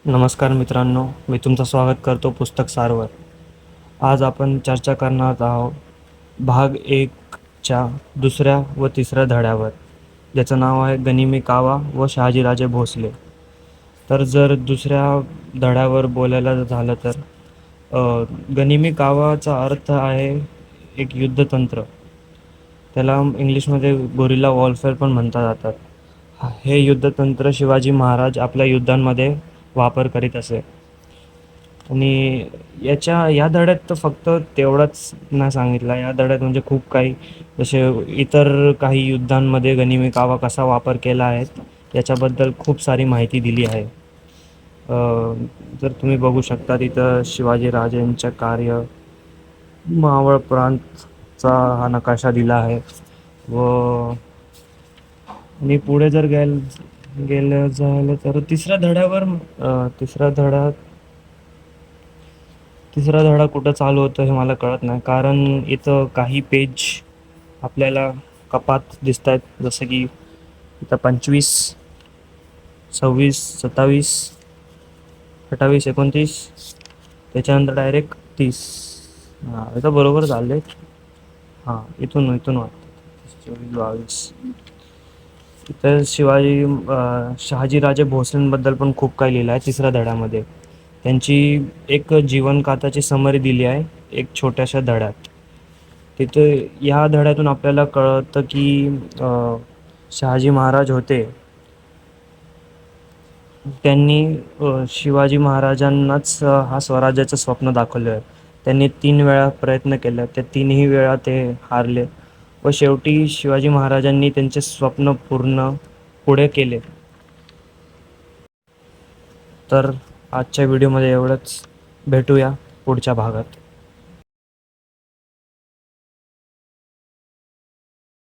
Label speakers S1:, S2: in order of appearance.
S1: नमस्कार मित्रांनो, मी तुमचं स्वागत करतो पुस्तक सारवर. आज आपण चर्चा करणार आहोत भाग एकच्या दुसऱ्या व तिसऱ्या धड्यावर, ज्याचं नाव आहे गनिमी कावा व शहाजीराजे भोसले. तर जर दुसऱ्या धड्यावर बोलायला झालं तर गनिमी कावाचा अर्थ आहे एक युद्धतंत्र. त्याला इंग्लिशमध्ये गोरिल्ला वॉरफेअर पण म्हणता जातात. हे युद्धतंत्र शिवाजी महाराज आपल्या युद्धांमध्ये वापर करीत असे. आणि या धड्यात तर फक्त तेवढंच नाही सांगितलं. या धड्यात म्हणजे खूप काही, जसे इतर काही युद्धांमध्ये गनिमी कावा कसा वापर केला आहे याच्याबद्दल खूप सारी माहिती दिली आहे. जर तुम्ही बघू शकता तिथं शिवाजीराजेंचं कार्य, मावळ प्रांतचा हा नकाशा दिला आहे. आणि पुढे जर गेलं झालं तर तिसरा धडा कुठं चालू होतं हे मला कळत नाही, कारण इथं काही पेज आपल्याला कपात दिसत आहेत. जसं की इथं 25, 26, 27, 28, 29, त्याच्यानंतर डायरेक्ट 30. हां, इथं बरोबर झाले. हां, इथून वाटतं 24, 22. इथं शहाजीराजे भोसलेंबद्दल पण खूप काही लिहिलं आहे तिसऱ्या धड्यामध्ये. त्यांची एक जीवनगाथाची समरी दिली आहे एक छोट्याशा धड्यात. तिथे या धड्यातून आपल्याला कळतं की शहाजी महाराज होते, त्यांनी शिवाजी महाराजांनाच हा स्वराज्याचं स्वप्न दाखवलं आहे. त्यांनी 3 वेळा प्रयत्न केले, त्या 3ही वेळा ते हारले व शेवटी शिवाजी महाराजांनी त्यांचे स्वप्न पुढे केले. तर आजच्या व्हिडिओमध्ये एवढंच. भेटूया पुढच्या भागात.